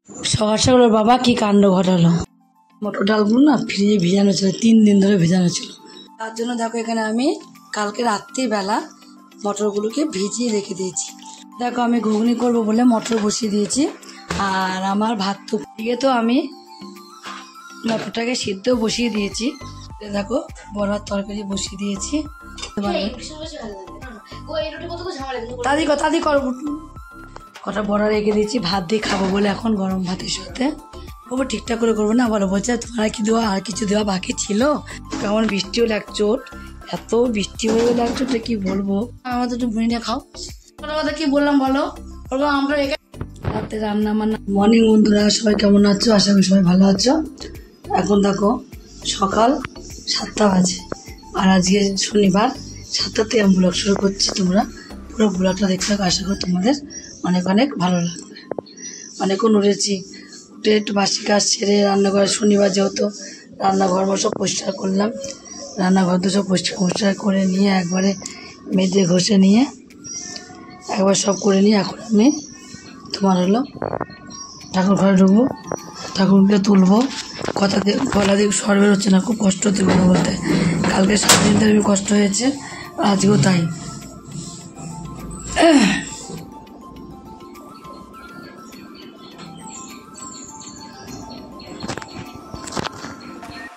সকাল সকাল ওর বাবা কি কাণ্ড ঘটালো। মটর ডালগুলো না ফ্রিজে ভিজানো ছিল, 3 দিন ধরে ভিজানো ছিল। তার জন্য দেখো এখানে আমি কালকে রাত্রিবেলা মটরগুলোকে ভিজিয়ে রেখে দিয়েছি। দেখো আমি ঘুগনি করব বলে মটর বসিয়ে দিয়েছি। আর আমার ভাত তো দিয়ে তো আমি মটরটাকে সিদ্ধ বসিয়ে দিয়েছি। দেখো বড়ার তরকারি বসিয়ে দিয়েছি। তাদি কর কটা বড়া রেখে দিয়েছি, ভাত দিয়ে খাবো বলে এখন গরম ভাতের সাথে। বাবু ঠিকঠাক করে করবো না বলো, বলছে তোমার কি দেওয়া আর কিছু দেওয়া বাকি ছিল। কেমন বৃষ্টিও লাগছো, এত বৃষ্টি হয়ে লাগছো তো কি বলবো। আমার তো একটু ভুঁড়িটা খাও, কথা কি বললাম বলো। বলবো আমরা রাতে রান্না বান্না। মর্নিং বন্ধুরা, সবাই কেমন আছো? আশা করি সবাই ভালো আছো। এখন দেখো সকাল 7টা বাজে, আর আজকে শনিবার 7টাতে আমি ব্লগ শুরু করছি। তোমরা পুরো ব্লগটা দেখতে থাকো, আশা করি তোমাদের অনেক অনেক ভালো লাগবে। অনেকক্ষণ উঠেছি, উঠে একটু বাসি কাজ সেরে রান্নাঘরে, শনিবার যেহেতু রান্নাঘর সব পরিষ্কার করলাম। রান্নাঘর তো সব পরিষ্কার করে নিয়ে একবারে মেজে ঘষে নিয়ে একবার সব করে নিয়ে এখন আমি তোমার হলো ঠাকুর ঘরে ঢুকবো, ঠাকুরকে তুলবো। গলা দিয়ে স্বর বেরোচ্ছে না, খুব কষ্ট হচ্ছে কথা বলতে। কালকে 7 দিন ধরে কষ্ট হয়েছে, আজকেও তাই।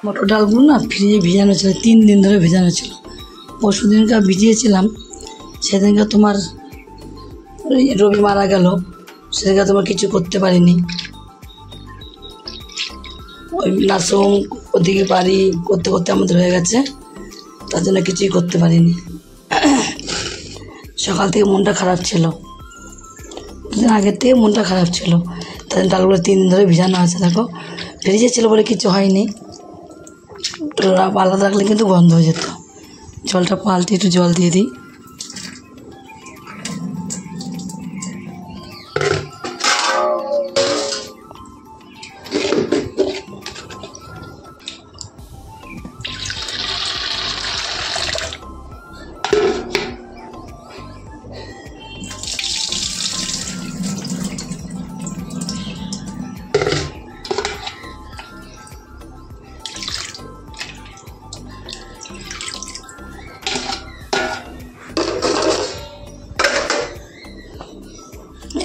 মটর ডালগুলো না ফ্রিজে ভিজানো ছিল, 3 দিন ধরে ভিজানো ছিল। পরশু দিনকার ভিজিয়েছিলাম, সেদিনকে তোমার রবি মারা গেল, সেদিনকে তোমার কিছু করতে পারিনি। ওই নার্সিং ওদিকে বাড়ি করতে করতে আমাদের হয়ে গেছে, তার জন্য কিছুই করতে পারিনি। সকাল থেকে মনটা খারাপ ছিল, দুদিন আগের থেকে মনটা খারাপ ছিল। তাদের ডালগুলো 3 দিন ধরে ভিজানো আছে। দেখো ফ্রিজে ছিল বলে কিছু হয়নি, আলাদা রাখলে কিন্তু গন্ধ হয়ে যেত। জলটা পাল্টে একটু জল দিয়ে দিই।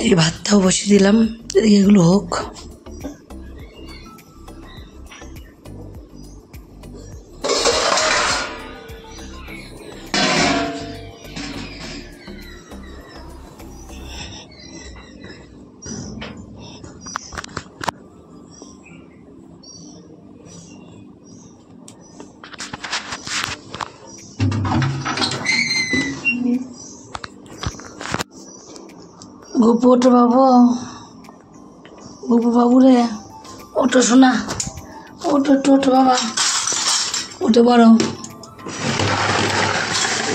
এই ভাতটাও বসিয়ে দিলাম, এগুলো হোক। গপু ওঠো বাবু, গপু বাবু রে ওঠো শোনা, ওঠো একটু ওঠো বাবা, উঠে বড়ো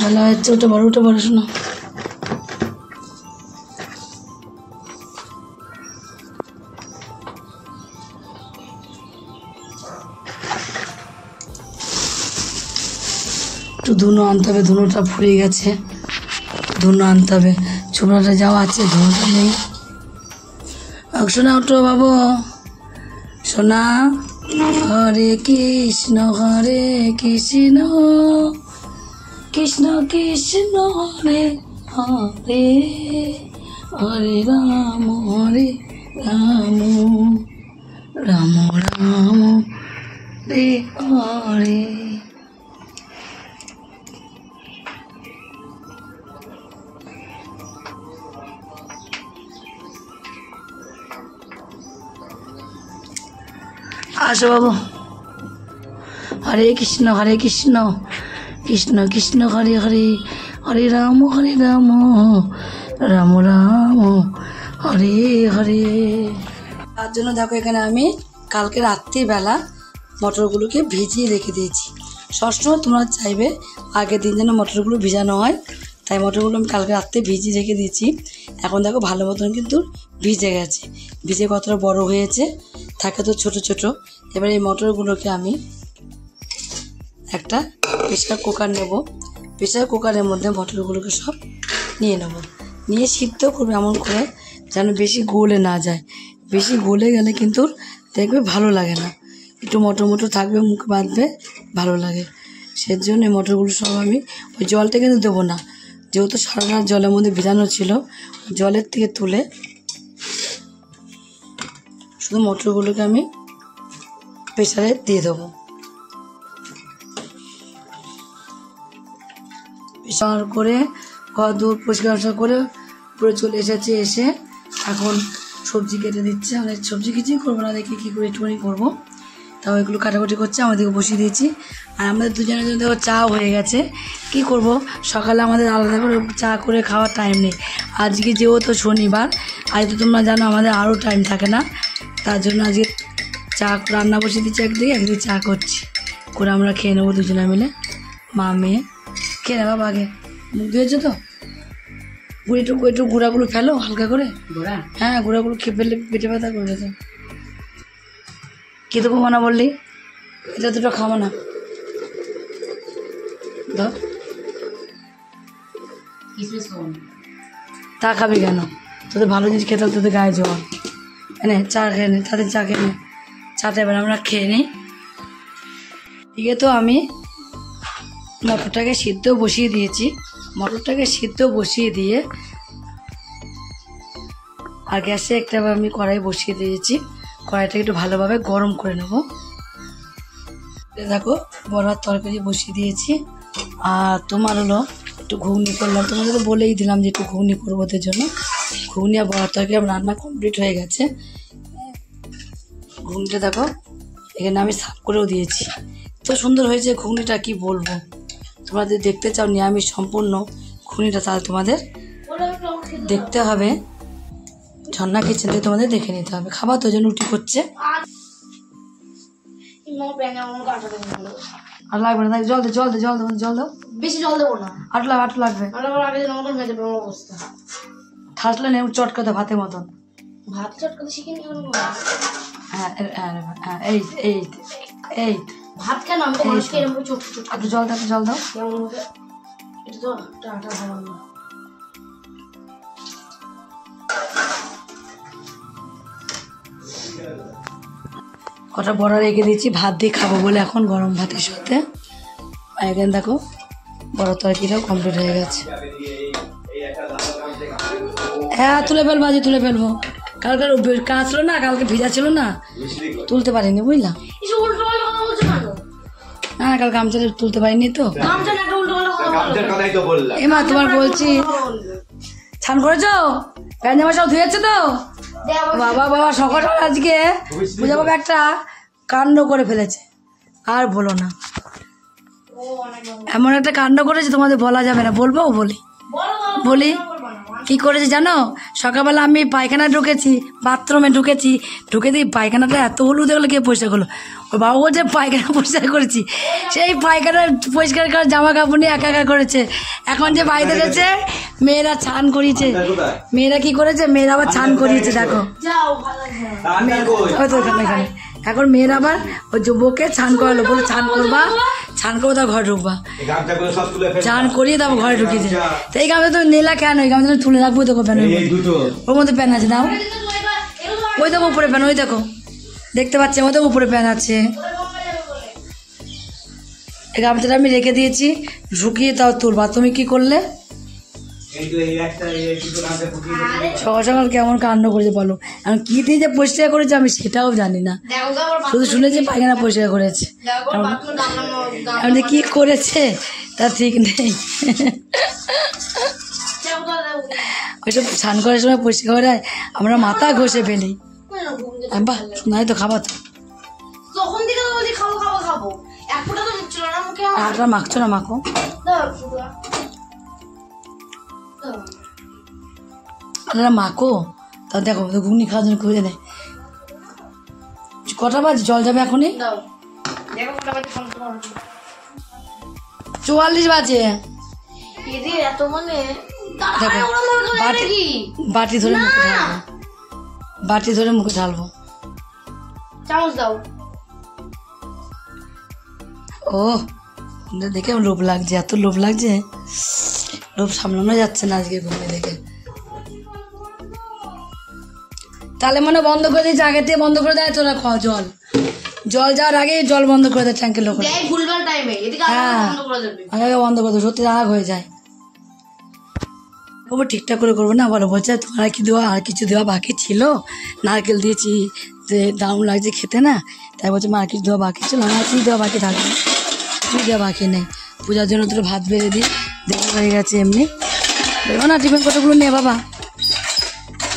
ভালো হচ্ছে, উঠে বড়ো শোনা। একটু ধুনো আনতে হবে, ধুনোটা ফুরিয়ে গেছে, ধুনো আনতে হবে। ছোবড়াটা যাওয়া আছে, ধুনোটা নেই। শোনা ওঠো বাবু, শোনা। হরে কৃষ্ণ কৃষ্ণ কৃষ্ণ হরে হরে, হরে রাম রাম রাম রে হরে। আসো বাবু। হরে কৃষ্ণ কৃষ্ণ কৃষ্ণ হরে হরে, হরে রাম রাম রাম হরে হরে। তার জন্য দেখো এখানে আমি কালকে রাত্রিবেলা মটরগুলোকে ভিজিয়ে রেখে দিয়েছি। সবসময় তোমরা চাইবে আগের দিন যেন মটরগুলো ভিজানো হয়, তাই মটরগুলো আমি কালকে রাত্রে ভিজিয়ে রেখে দিয়েছি। এখন দেখো ভালো মতন কিন্তু ভিজে গেছে, ভিজে কতটা বড় হয়েছে, থাকে তো ছোট ছোট। এবার এই মটরগুলোকে আমি একটা প্রেসার কুকার নেব, প্রেসার কুকারের মধ্যে মটরগুলোকে সব নিয়ে নেব, নিয়ে সিদ্ধ করবো এমন করে যেন বেশি গলে না যায়, বেশি গলে গেলে কিন্তু দেখবে ভালো লাগে না, একটু মটর মটর থাকবে, মুখ বাঁধবে, ভালো লাগে। সেজন্য এই মটরগুলো সব আমি ওই জলটা কিন্তু দেবো না, যেহেতু সারা রাত জলের মধ্যে ভিজানো ছিল, জলের থেকে তুলে শুধু মটরগুলোকে আমি প্রেসারে দিয়ে দেবো। প্রেসার করে ঘর দূর পরিষ্কার করে পুরো চলে এসেছে, এসে এখন সবজি কেটে দিচ্ছে। আমি সবজি কিছুই করবো না, দেখি কী করে একটুখানি করবো, তাও এগুলো কাটাকুটি করছে, আমাদেরকে বসিয়ে দিয়েছি। আর আমাদের দুজনের জন্য দেখো চা হয়ে গেছে। কি করব, সকালে আমাদের আলাদা করে চা করে খাওয়ার টাইম নেই। আজকে যেহেতু শনিবার, আজ তো তোমরা জানো আমাদের আরও টাইম থাকে না, তার জন্য আজকে চা রান্না বসিয়ে দিচ্ছি, একদিকে চা করছি, করে আমরা খেয়ে নেবো দুজনে মিলে, মা মেয়ে। খেয়ে নেবা আগে, মুখ ধুয়েছো তো? একটু গুঁড়াগুলো ফেলো হালকা করে। হ্যাঁ, গুঁড়াগুলো খেয়ে ফেললে পেটে ব্যথা করে যেত। কী দেবো মানা বললি? এটা দুটো খাবো না, ধর। তা খাবি কেন? তোদের ভালো জিনিস খেতে, তোদের গায়ে জল। এনে চা খেয়ে নে, তাদের চা খেয়ে নে, চাটা এবার আমরা খেয়ে নিই। এদিকে তো আমি মটরটাকে সিদ্ধ বসিয়ে দিয়েছি, মটরটাকে সিদ্ধ বসিয়ে দিয়ে আর গ্যাসে একটা আমি কড়াই বসিয়ে দিয়েছি, কড়াইটাকে একটু ভালোভাবে গরম করে নেব। দেখো বড়ার তরকারি বসিয়ে দিয়েছি, আর তোমার হলো একটু ঘুগনি করলাম, তোমাকে তো বলেই দিলাম যে একটু ঘুগনি করবো, ওদের জন্য ঘুগনি আর বড়ার তরকারি আমার রান্না কমপ্লিট হয়ে গেছে। ঘুগনিটা দেখো এখানে আমি সাফ করেও দিয়েছি, তো সুন্দর হয়েছে ঘুগনিটা, কি বলবো। তোমাদের দেখতে চাও নিরামিষ সম্পূর্ণ ঘুগনিটা, তাহলে তোমাদের দেখতে হবে ঝর্ণা কিচেন থেকে, তোমাদের দেখে নিতে হবে। খাবার তো জন্য রুটি করছে, আর লাগবে না, জল দে জল দে জল দে জল দাও, বেশি জল দেবো না, আটু লাগবে, অবস্থা ঠাসলে নেই চটকাতে ভাতের মতন, ভাত চটকাতে শিখিনি। হ্যাঁ হ্যাঁ, এই এই এই ভাত কেন আমি তো মানুষকে এরকম ছোট ছোট একটু জল দাও, জল দাও। এটা তো টাটা ভালো না। কটা বড়া রেখে দিয়েছি, ভাত দিয়ে খাবো বলে এখন গরম ভাতের সাথে। এখানে দেখো বড় তরকারিটাও কমপ্লিট হয়ে গেছে। হ্যাঁ তুলে ফেলবো, আজ তুলে ফেলবো, কালকে কাজ ছিল না, কালকে ভিজা ছিল না, তুলতে পারিনি বুঝলাম। হ্যাঁ কাল গামছা তুলতে পারিনি তো। এমা তোমার বলছি ছান করেছো, প্যান্ট জামা সব ধুয়েছে তো? বাবা বাবা সকাল আজকে পূজা বাবা একটা কাণ্ড করে ফেলেছে, আর বলো না, এমন একটা কাণ্ড করেছে তোমাদের বলা যাবে না। বলবো বলি কি করেছে জানো? সকালবেলা আমি পায়খানা ঢুকেছি, বাথরুমে ঢুকে দিই পায়খানাটা এত হলুদ দেখলো, কে পরিষ্কার করলো? ওই বাবু বলছে পায়খানা পরিষ্কার করেছি, সেই পায়খানা পরিষ্কার করে জামা কাপড় নিয়ে একা করেছে। এখন যে বাইরে গেছে মেয়েরা ছান করিয়েছে, মেয়েরা কি করেছে, মেয়েরা আবার ছান করিয়েছে, দেখো এখানে। এখন মেয়েরা আবার ওই যুবককে ছান করালো, বলে ছান করবা, ছান করবো তার ঘরে ঢুকবা, ছান করিয়ে তারপর ঘরে ঢুকিয়েছে। তো এই গামছা তুমি নিলা কেন? এই গামছা তুলে রাখবো, দেখো প্যান, ওর মধ্যে প্যান আছে, নাও ওই দেখো উপরে প্যান, ওই দেখো দেখতে পাচ্ছি, ওই দেখো উপরে প্যান আছে। এই গামছাটা আমি রেখে দিয়েছি, ঢুকিয়ে তাও তুলবা। তুমি কি করলে? সকাল সকাল কেমন কাণ্ড করেছে বলো? এখন কি দিয়ে যে পরিষ্কার করেছে আমি সেটাও জানি না, শুধু শুনেছি পায়খানা পরিষ্কার করেছে, কি করেছে তা ঠিক নেই। ওইসব স্নান করার সময় পরিষ্কার করে আমরা মাথা ঘষে ফেলি। বাহ শোনাই তো খাবার তো, আটা মাখছো না, মাখো। মাখো তা দেখো ঘুগনি খাওয়ার জন্য খুঁজে নেয়। কটা বাজে? জল যাবে এখনই, 44 বাজে। বাটি ধরে মুখে ঢালবো, বাটি ধরে মুখে ঢালবো। চামচ দাও। ও দেখে লোভ লাগছে, এত লোভ লাগছে, লোভ সামলানো যাচ্ছে না আজকে ঘুমিয়ে দেখে। তাহলে মনে বন্ধ করে দিয়েছে, আগে থেকে বন্ধ করে দেয় তোরা খাওয়া জল যাওয়ার আগে জল বন্ধ করে দেয় ট্যাঙ্কের লোক। হ্যাঁ আগে বন্ধ করে দেবো, সত্যি রাগ হয়ে যায়। খবর ঠিকঠাক করে করবো না, বলো বলছে তোমার কি দেওয়া আর কিছু দেওয়া বাকি ছিল, নারকেল দিয়েছি যে দারুণ লাগছে খেতে না, তাই বলছে মা আর কিছু দেওয়া বাকি ছিল, আমার কিছু দেওয়া বাকি থাকবে, কিছু দেওয়া বাকি নেই। পূজার জন্য তোর ভাত বেড়ে দিই, দেওয়া হয়ে গেছে এমনি। দেখো না টিফিন কতগুলো নে বাবা,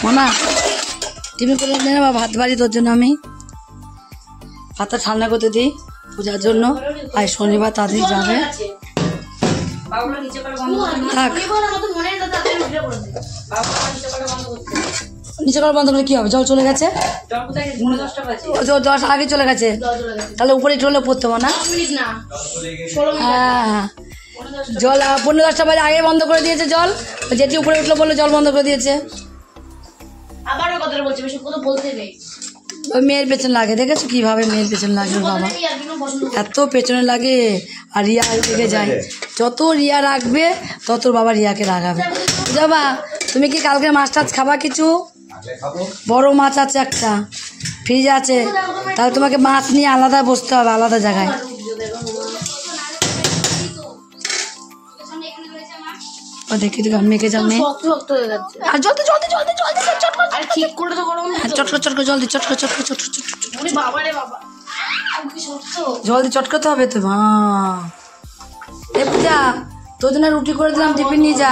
মামা টিফিন করে নে বাবা, ভাত বাড়ি তোর জন্য আমি ভাতটা ঠান্ডা করতে দিই পূজার জন্য। আর শনিবার তাড়াতাড়ি যাবে, থাক নিচে করা বন্ধ করে কি হবে, জল চলে গেছে, 10 আগে চলে গেছে, তাহলে উপরে একটু হলে পড়তে হবে না। হ্যাঁ জল 15-10টা বাজে আগে বন্ধ করে দিয়েছে জল, যেটি উপরে উঠলো বললো জল বন্ধ করে দিয়েছে। ওই মেয়ের পেছনে লাগে, দেখেছো কিভাবে মেয়ের পেছনে লাগে বাবা, এত পেছনে লাগে। আর রিয়া রেগে যায়, যত রিয়া রাখবে তত বাবা রিয়াকে রাগাবে। বাবা তুমি কি কালকে মাছ টাছ খাবা কিছু? বড় মাছ আছে একটা ফ্রিজ আছে, তাহলে তোমাকে মাছ নিয়ে আলাদা বসতে হবে, আলাদা জায়গায়। ও দেখি তো মেখে যাও মেয়ে, আর জলদি জলদি জলদি জলদি চটকো জলদি চটকো জলদি চটকাতে হবে তো। হ্যাঁ এ পূজা তোর জন্য রুটি করে দিলাম, টিফিন নিয়ে যা।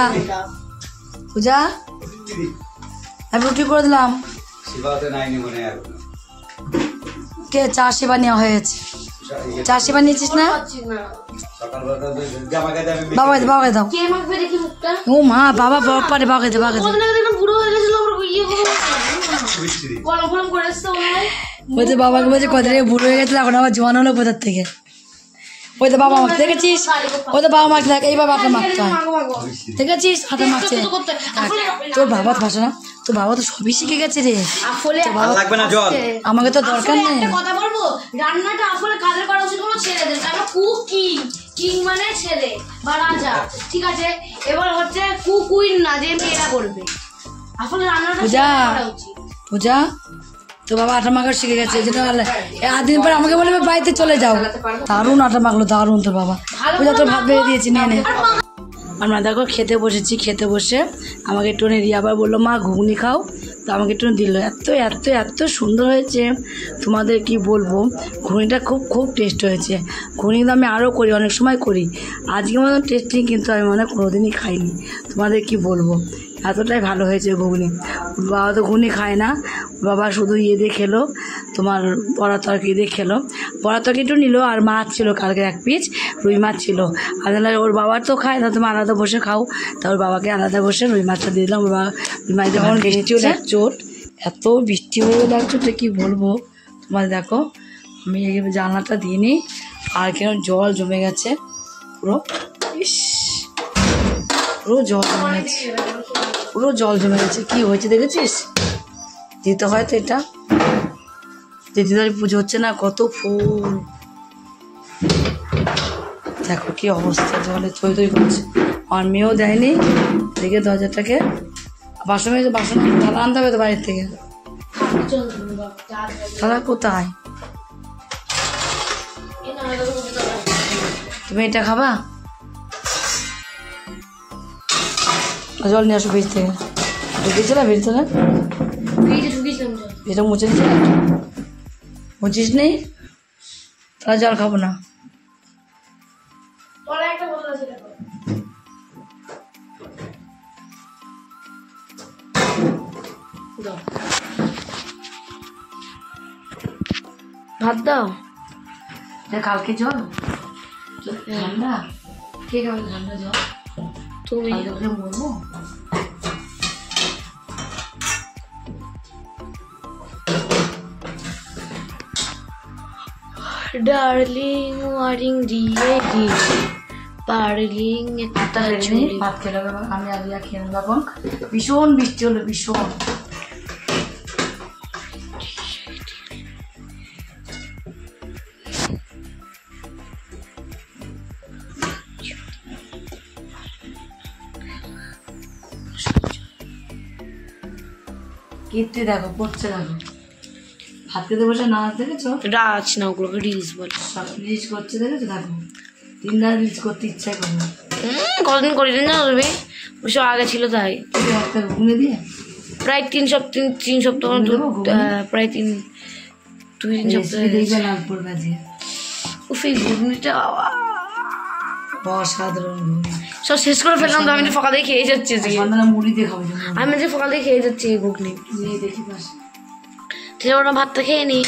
পূজা আমি রুটি করে দিলাম, কে চা সেবা নেওয়া হয়েছে, চা সেবা নিয়েছিস না? বাবা দাও, ও মা বাবা পারে বাবা বলছে বাবাকে বলছে কদিন বুড়ো হয়ে গেছিল, এখন আবার জোয়ান হলো কোথার থেকে। ওই তো বাবা মাখতে দেখেছিস, ওই তো বাবা মাখতে থাকে, এইভাবে হাতে মাখতে হয়, দেখেছিস হাতে মাখছে। তোর বাবা তো ভাষা না, তোর বাবা তো সবই শিখে গেছে রে, আমাকে তো দরকার নেই। কথা বলবো, রান্নাটা আসলে কাদের করা উচিত হলো ছেলেদের, কারণ কিং মানে ছেলে বা রাজা, ঠিক আছে? এবার হচ্ছে কুইন না, যে মেয়েরা করবে আসলে রান্নাটা করা উচিত। পূজা তো বাবা আটা মাখা শিখে গেছে, যেটা 8 দিন পর আমাকে বলে বাড়িতে চলে যাও। দারুণ আটা মাখলো, দারুণ তোর বাবা। পূজা তোর ভাত বেড়ে দিয়েছি, নিয়ে নে। আমরা দেখো খেতে বসেছি, খেতে বসে আমাকে একটু রিয়া আবার বললো মা ঘুগনি খাও, তো আমাকে একটু দিল। এত এত এত সুন্দর হয়েছে তোমাদের কি বলবো, ঘুগনিটা খুব খুব টেস্ট হয়েছে। ঘুগনি কিন্তু আমি আরও করি, অনেক সময় করি, আজকে মতন টেস্টিং কিন্তু আমি মনে কোনোদিনই খাইনি। তোমাদের কি বলবো, এতটাই ভালো হয়েছে ঘুগনি। বাবা তো ঘুগনি খায় না, বাবা শুধু ইয়ে দিয়ে খেলো, তোমার বড়া তরকারি দিয়ে খেলো। বড়া তরকারি একটু নিল, আর মাছ ছিল কালকে 1 পিস রুই মাছ ছিল। আর ওর বাবার তো খায় না, তুমি আলাদা বসে খাও, তা ওর বাবাকে আলাদা বসে রুই মাছটা দিয়ে দিলাম। ওর বাবা রুই মাছ যখন বৃষ্টিও লাগচোট, এত বৃষ্টি হয়ে লাগচোটে কি বলবো তোমার। দেখো আমি জানলাটা দিয়ে নিই, আর কেন জল জমে গেছে পুরো, ইস পুরো জল জমে গেছে, পুরো জল জমে গেছে। কি হয়েছে দেখেছিস, দিতে হয় তো এটা, দিদিদারি পুজো হচ্ছে না, কত ফুল দেখো কি অবস্থা, জলে থই থই করছে। আর মেয়েও দেয়নি, দেখে দরজাটাকে বাসন থালা আনতে হবে তো বাড়ির থেকে। থালা কোথায়, তুমি এটা খাবা? জল নিয়ে আসো ফ্রিজ থেকে, ঢুকিয়েছিলাম ভিতরে, এটা মুছে দিচ্ছি, মুছিস নেই তাহলে জল খাবো না। ভাত দাও, কালকে জল ঠান্ডা, কে খাবে ঠান্ডা জল? তুমি বলবো ডার্লিং ওয়ারিং দিয়ে পার্লিং একটা ভাত খেলে আমি আর রিয়া খেয়ে নেবো। ভীষণ বৃষ্টি হলো, ভীষণ। কীর্তি দেখো পড়ছে, দেখো ভাত খেতে বসে নাচ দেখেছো, রাজ না ওগুলোকে রিলস বলে। সব রিলস করছে দেখেছো, দেখো দিন রাত রিলস করতে ইচ্ছা করে না। কতদিন করিলেন না তুমি, ওইসব আগে ছিল তাই। একটা ঘুমিয়ে দিয়ে প্রায় 3 সপ্তাহ প্রায় 2-3 সপ্তাহ দেখবে নাগপুর বাজিয়ে উফি ঘুগনিটা অসাধারণ ঘুগনি। সব শেষ করে ফেললাম তো, আমি তো সকালে খেয়ে যাচ্ছি আজকে। সন্ধ্যাবেলা মুড়ি দিয়ে খাবো, আমি যে সকালে খেয়ে যাচ্ছি এই ঘুগনি। নিয়ে দেখি পাশে ঠিক ওরা ভাতটা খেয়ে নি।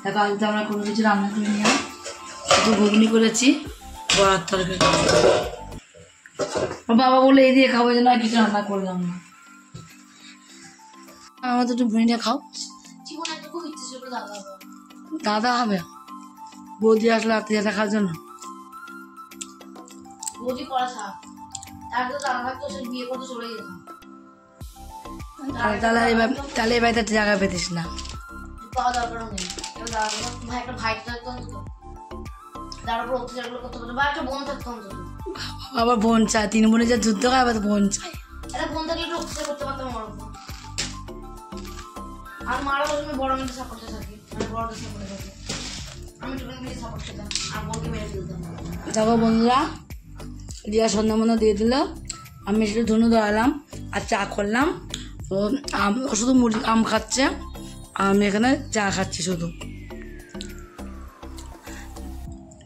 দেখো আজ তো আমরা কোনো কিছু রান্না করি না, শুধু ঘুগনি করেছি, বড়ার তরকারি। বাবা বলে এই দিয়ে খাবো, যে না কিছু রান্না করলাম না। আমার তো একটু ভুঁড়িটা খাও। জীবনে একটা খুব ইচ্ছে ছিল দাদা হবে। দাদা হবে, বৌদি আসলে রাত্রে যেটা খাওয়ার জন্য। বৌদি পড়া থাক, তার তো দাদা থাকতো, সে বিয়ে করতে চলে যেত। তাহলে এই বাড়িতে জায়গা পেতিস না। পাওয়া দরকারও নেই। এবার দাদা ভাই একটা ভাই থাকতো অন্তত, তার উপর অত্যাচারগুলো করতে পারতো, বা একটা বোন থাকতো অন্তত। আবার বোন চায়, 3 বোনে যা যুদ্ধ হয়, আবার বোন চায়। একটা বোন থাকলে একটু অত্যাচার করতে পারতাম আমার উপর। আর মারা বলে আমি বড় মেয়েদের সাপোর্টে থাকি, মানে বড়দের সাপোর্টে থাকি। আমি টুকুন বেশি সাপোর্ট পেতাম, আর বোনকে মেরে ফেলতাম। দেখো বন্ধুরা, রিয়া সন্ধ্যা মন্ধ্যা দিয়ে দিল, আমি শুধু ধনু ধরালাম আর চা করলাম। ও শুধু মুড়ি আম খাচ্ছে, আমি এখানে চা খাচ্ছি শুধু।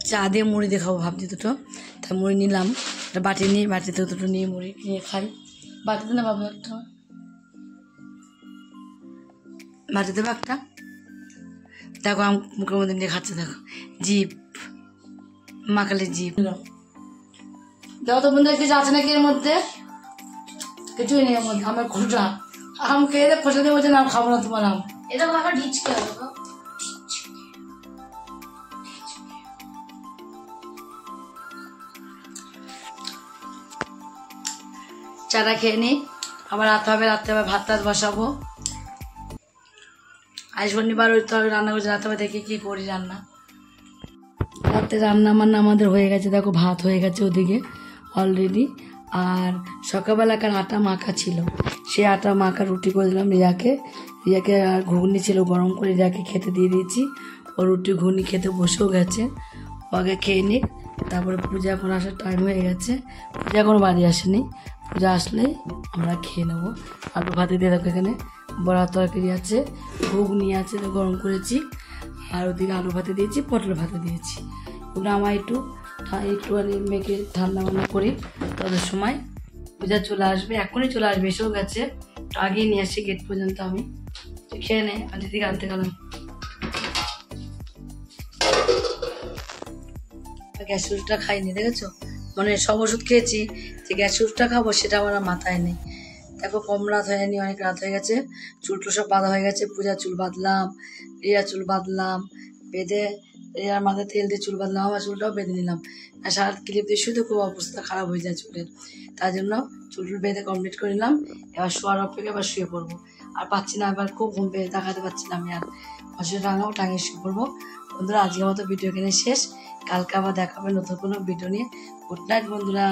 চা দিয়ে মুড়ি দিয়ে খাবো ভাবছি দুটো, তাই মুড়ি নিলাম, একটা বাটি নিয়ে বাটিতে দুটো নিয়ে মুড়ি নিয়ে খাই। বাটিতে না বাবু একটা, বাটিতে দেবো একটা। দেখো আম মুখের মধ্যে নিয়ে খাচ্ছে, দেখো জিপ মাখালে জিপ। দেখো তো বন্ধু কিছু আছে নাকি এর মধ্যে, কিছুই নেই এর মধ্যে। আমার খোঁটা আম খেয়ে দেখ, খোঁটা দিয়ে বলছে না খাবো না তোমার আম। এটা বাবা ঢিচকে হবে তো। চাটা খেয়ে নিই, আবার রাতে হবে, রাতে আবার ভাত টাত বসাবো। আজ শনিবার ওই তো রান্না করছি, রাতে হবে দেখি কি করি রান্না। রাতে রান্না বান্না আমাদের হয়ে গেছে, দেখো ভাত হয়ে গেছে ওদিকে অলরেডি। আর সকালবেলাকার আটা মাখা ছিল, সেই আটা মাখা রুটি করে দিলাম রিয়াকে। রিয়াকে আর ঘুগনি ছিল গরম করে রিয়াকে খেতে দিয়ে দিয়েছি। ও রুটি ঘুগনি খেতে বসেও গেছে, ও আগে খেয়ে নিক। তারপরে পূজা এখন আসার টাইম হয়ে গেছে, পূজা এখনো বাড়ি আসেনি, পূজা আসলে আমরা খেয়ে নেবো। আলু ভাতে দিয়ে দেখো এখানে বড়া তরকারি আছে, ঘুগনি আছে তো গরম করেছি, আর ওদিকে আলু ভাতে দিয়েছি, পটল ভাতে দিয়েছি। ওগুলো আমার একটুখানি মেখে ঠান্ডা বান্না করি, তাদের সময় পূজা চলে আসবে, এখনই চলে আসবে, এসেও গেছে, আগেই নিয়ে আসছি গেট পর্যন্ত। আমি খেয়ে নে, আর দিদিকে আনতে গেলাম। গ্যাস ওষুধটা খাইনি দেখেছো, মানে সব ওষুধ খেয়েছি, যে গ্যাস ওষুধটা খাবো সেটা আমার আর মাথায় নেই। দেখো কম রাত হয়নি, অনেক রাত হয়ে গেছে, চুল টুল সব বাঁধা হয়ে গেছে। পূজা চুল বাঁধলাম, রিয়া চুল বাঁধলাম, বেঁধে রিয়ার মাথায় তেল দিয়ে চুল বাঁধলাম, আমার চুলটাও বেঁধে নিলাম। আর সারা ক্লিপ দিয়ে শুধু খুব অবস্থা খারাপ হয়ে যায় চুলের, তার জন্য চুল টুল বেঁধে কমপ্লিট করে নিলাম। এবার শোয়ার অপেক্ষা এবার শুয়ে পড়বো, আর পাচ্ছি না, এবার খুব ঘুম পেয়ে তাকাতে পারছি না আমি, আর মশারি টাঙাবো, টাঙিয়ে শুয়ে পড়বো। বন্ধুরা আজকের মতো ভিডিও এখানে শেষ, কালকে আবার দেখাবে নতুন কোনো ভিডিও নিয়ে। গুড নাইট বন্ধুরা।